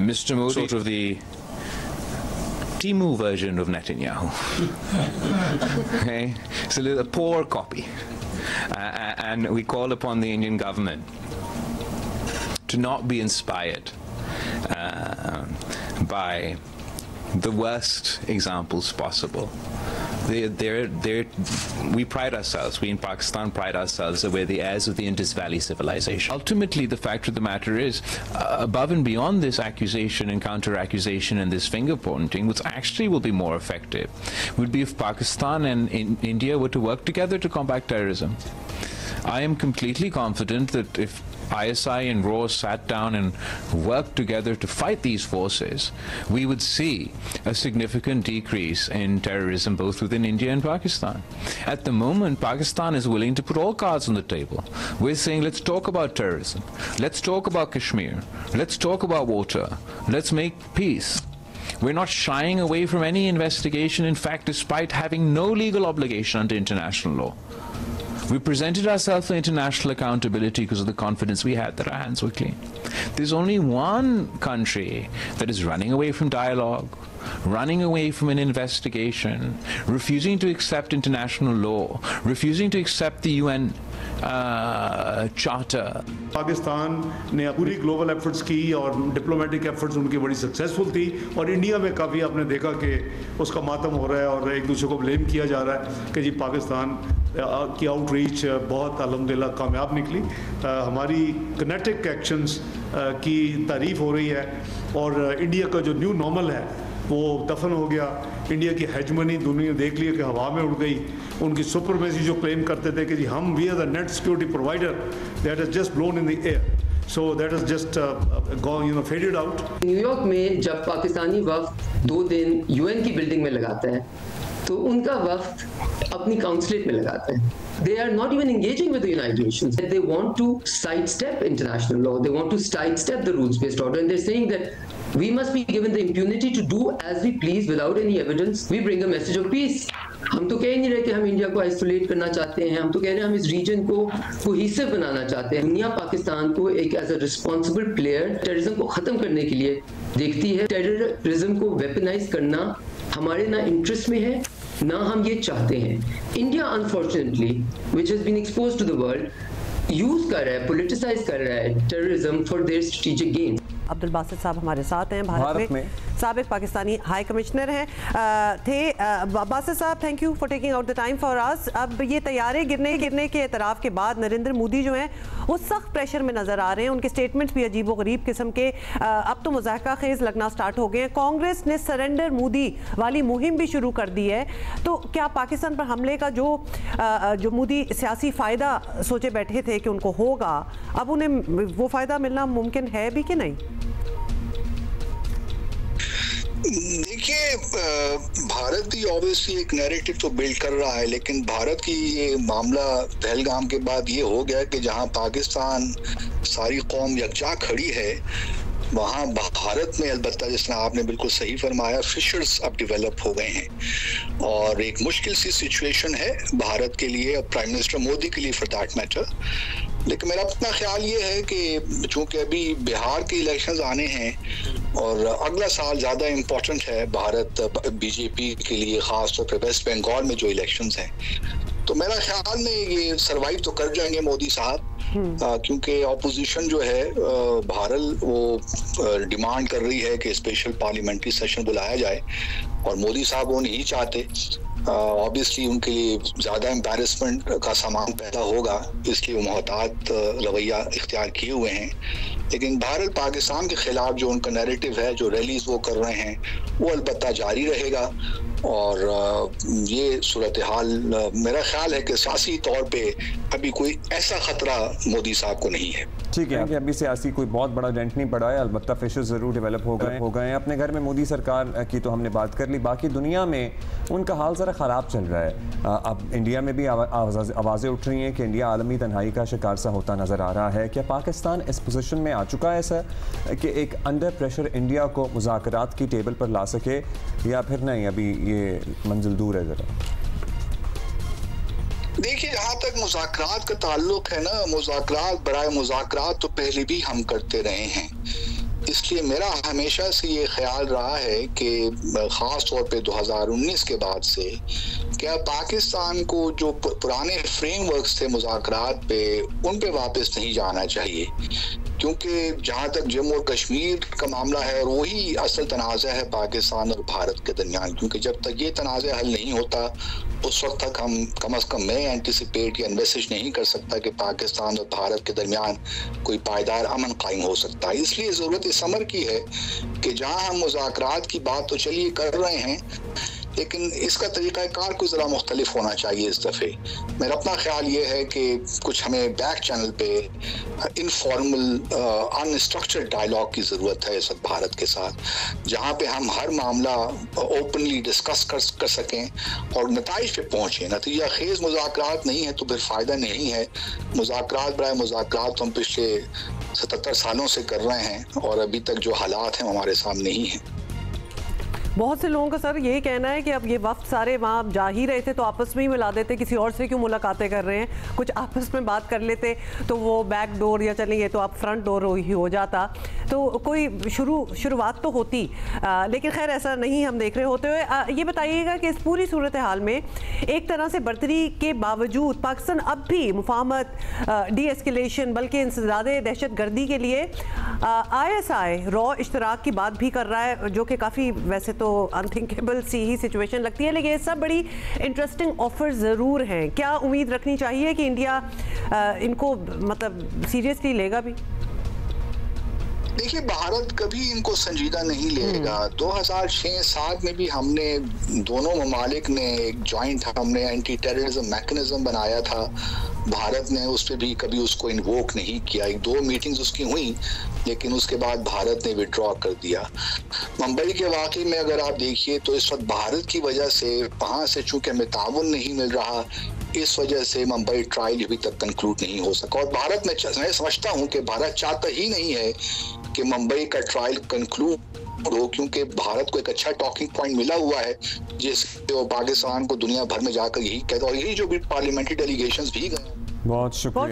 Mr. Modi, sort of the Timu version of Netanyahu. Okay? It's a poor copy. And we call upon the Indian government to not be inspired by the worst examples possible. We pride ourselves, we in Pakistan pride ourselves that we're the heirs of the Indus Valley civilization. Ultimately, the fact of the matter is, above and beyond this accusation and counter-accusation and this finger-pointing, what actually will be more effective would be if Pakistan and India were to work together to combat terrorism. I am completely confident that if ISI and RAW sat down and worked together to fight these forces, we would see a significant decrease in terrorism both within India and Pakistan. At the moment, Pakistan is willing to put all cards on the table. We're saying, let's talk about terrorism, let's talk about Kashmir, let's talk about water, let's make peace. We're not shying away from any investigation, in fact, despite having no legal obligation under international law. We presented ourselves for international accountability because of the confidence we had that our hands were clean. There's only one country that is running away from dialogue, running away from an investigation, refusing to accept international law, refusing to accept the UN charter. Pakistan ने पूरी global efforts की और diplomatic efforts उनकी बड़ी successful थी, और India में काफ़ी आपने देखा कि उसका मातम हो रहा है और एक दूसरे को ब्लेम किया जा रहा है कि जी पाकिस्तान की आउटरीच बहुत अल्हम्दुलिल्लाह कामयाब निकली। हमारी किनेटिक एक्शंस की तारीफ़ हो रही है और इंडिया का जो न्यू नॉर्मल है वो दफन हो गया। इंडिया की हेजमनी दुनिया देख लिया कि हवा में उड़ गई। उनकी सुपरमेसी जो क्लेम करते थे कि जी हम we are the net security provider, that is just blown in the air. So that is just gone, faded out. New York में जब पाकिस्तानी वफ्द 2 दिन यूएन की बिल्डिंग में लगाता है तो उनका वफ्द अपनी काउंसलेट में लगाता है। They are not even engaging with the United Nations. They want to sidestep international law. They want to sidestep the rules-based order, and they're saying that we must be given the impunity to do as we please without any evidence. We bring a message of peace. हम तो कह नहीं रहे कि हम India को isolate करना चाहते हैं, हम तो कह रहे हैं हम इस रीजन को कोहेसिव बनाना चाहते हैं। दुनिया पाकिस्तान को एक as a responsible player terrorism को खत्म करने के लिए देखती है। टेररिज्म को वेपनाइज करना हमारे ना इंटरेस्ट में है ना हम ये चाहते हैं। India unfortunately which has been exposed to the world use कर रहा है, पोलिटिसाइज कर रहा है terrorism for their strategic gain. Abdul Basit साहब हमारे साथ हैं, भारत में साबिक पाकिस्तानी हाई कमिश्नर हैं बासित साहब, thank you for taking out the time for us. अब ये तैयारे गिरने के एतराफ़ के बाद नरेंद्र मोदी जो हैं वो सख्त प्रेशर में नज़र आ रहे हैं। उनके स्टेटमेंट्स भी अजीब व गरीब किस्म के अब तो मुज़ाहका खेज़ लगना स्टार्ट हो गए हैं। कांग्रेस ने सरेंडर मोदी वाली मुहिम भी शुरू कर दी है। तो क्या पाकिस्तान पर हमले का जो मोदी सियासी फ़ायदा सोचे बैठे थे कि उनको होगा, अब उन्हें वो फ़ायदा मिलना मुमकिन है भी कि नहीं? देखिए, भारत भी ऑब्वियसली एक नैरेटिव तो बिल्ड कर रहा है, लेकिन भारत की ये मामला पहलगाम के बाद ये हो गया कि जहां पाकिस्तान सारी कौम यकजा खड़ी है, वहाँ भारत में अलबत्ता जिसने आपने बिल्कुल सही फरमाया, फिशर्स अब डेवलप हो गए हैं और एक मुश्किल सी सिचुएशन है भारत के लिए और प्राइम मिनिस्टर मोदी के लिए फॉर दैट मैटर। लेकिन मेरा अपना ख्याल ये है कि चूंकि अभी बिहार के इलेक्शंस आने हैं और अगला साल ज़्यादा इम्पोर्टेंट है भारत बीजेपी के लिए, ख़ास तौर पर वेस्ट बंगाल में जो इलेक्शंस हैं, तो मेरा ख्याल में ये सर्वाइव तो कर जाएंगे मोदी साहब, क्योंकि ऑपोजिशन जो है भारत वो डिमांड कर रही है कि स्पेशल पार्लियामेंट्री सेशन बुलाया जाए और मोदी साहब वो नहीं चाहते। ऑब्वियसली उनके लिए ज़्यादा एम्बैरेसमेंट का सामान पैदा होगा, इसलिए वो मोहतात रवैया इख्तियार किए हुए हैं। लेकिन भारत पाकिस्तान के खिलाफ जो उनका नैरेटिव है, जो रैलीज वो कर रहे हैं, वो अलबत्ता जारी रहेगा और ये सूरत हाल मेरा ख्याल है कि सियासी तौर पे अभी कोई ऐसा खतरा मोदी साहब को नहीं है। ठीक है कि अभी सियासी कोई बहुत बड़ा डेंट नहीं पड़ा है, अलबत्ता फिशर्स ज़रूर डेवलप हो गए हैं। अपने घर में मोदी सरकार की तो हमने बात कर ली, बाकी दुनिया में उनका हाल ज़रा ख़राब चल रहा है। अब इंडिया में भी आवाज़ें उठ रही हैं कि इंडिया आलमी तन्हाई का शिकार सा होता नज़र आ रहा है। क्या पाकिस्तान इस पोजीशन में आ चुका है ऐसा कि एक अंडर प्रेशर इंडिया को मुज़ाकरात की टेबल पर ला सके, या फिर नहीं अभी ये मंजिल दूर है ज़रा? देखिए, जहाँ तक मुज़ाकरात का ताल्लुक है ना, मुज़ाकरात बराए मुज़ाकरात तो पहले भी हम करते रहे हैं। इसलिए मेरा हमेशा से ये ख्याल रहा है कि ख़ास तौर पे 2019 के बाद से क्या पाकिस्तान को जो पुराने फ्रेमवर्क्स थे मुज़ाकरात पे उन पे वापस नहीं जाना चाहिए, क्योंकि जहाँ तक जम्मू और कश्मीर का मामला है और वही असल तनाज़ा है पाकिस्तान और भारत के दरमियान, क्योंकि जब तक ये तनाज़ा हल नहीं होता उस वक्त तक हम कम अज़ कम मैं एंटिसिपेट या एनविसेज नहीं कर सकता कि पाकिस्तान और भारत के दरमियान कोई पायदार अमन कायम हो सकता है। इसलिए ज़रूरत इस अमर की है कि जहाँ हम मुज़ाकरात की बात तो चलिए कर रहे हैं, लेकिन इसका तरीक़ाकार कुछ ज़रा मुख्तलिफ होना चाहिए इस दफ़े। मेरा अपना ख्याल ये है कि कुछ हमें बैक चैनल पे इनफॉर्मल अनस्ट्रक्चर्ड डायलॉग की ज़रूरत है इस वक्त भारत के साथ, जहाँ पे हम हर मामला ओपनली डिस्कस कर सकें और नताइज पे पहुँचें। नतीजा खेज़ मुज़ाकरात नहीं है तो फिर फ़ायदा नहीं है। मुज़ाकरात बराए मुज़ाकरात तो हम पिछले 77 सालों से कर रहे हैं और अभी तक जो हालात हैं हमारे सामने ही हैं। बहुत से लोगों का सर यही कहना है कि अब ये वफ्द सारे वहाँ जा ही रहे थे तो आपस में ही मिला देते, किसी और से क्यों मुलाकातें कर रहे हैं, कुछ आपस में बात कर लेते तो वो बैक डोर या चलेंगे तो आप फ्रंट डोर ही हो जाता, तो कोई शुरुआत तो होती, लेकिन खैर ऐसा नहीं हम देख रहे होते हुए। ये बताइएगा कि इस पूरी सूरत हाल में एक तरह से बर्तरी के बावजूद पाकिस्तान अब भी मुफाहमत, डी एस्केलेशन बल्कि इंसदाद दहशत गर्दी के लिए ISI रॉ इश्तराक की बात भी कर रहा है, जो कि काफ़ी वैसे तो अनथिंकेबल सी ही सिचुएशन लगती है, लेकिन ये सब बड़ी इंटरेस्टिंग ऑफर ज़रूर हैं। क्या उम्मीद रखनी चाहिए कि इंडिया इनको मतलब सीरियसली लेगा भी? देखिए, भारत कभी इनको संजीदा नहीं लेगा। 2006-7 में भी हमने दोनों ममालिक ने एक जॉइंट हमने एंटी टेररिज्म मैकेनिज्म बनाया था, भारत ने उस पर भी कभी उसको इन्वोक नहीं किया। 1-2 मीटिंग्स उसकी हुई लेकिन उसके बाद भारत ने विड्रॉ कर दिया। मुंबई के वाकई में अगर आप देखिए तो इस वक्त भारत की वजह से वहाँ से चूंकि हमें ताउन नहीं मिल रहा, इस वजह से मुंबई ट्रायल अभी तक कंक्लूड नहीं हो सका। और भारत मैं समझता हूँ कि भारत चाहता ही नहीं है कि मुंबई का ट्रायल कंक्लूड हो, क्योंकि भारत को एक अच्छा टॉकिंग पॉइंट मिला हुआ है जिससे वो पाकिस्तान को दुनिया भर में जाकर यही कहता, और यही जो भी पार्लियामेंट्री डेलीगेशंस भी गए। बहुत शुक्रिया।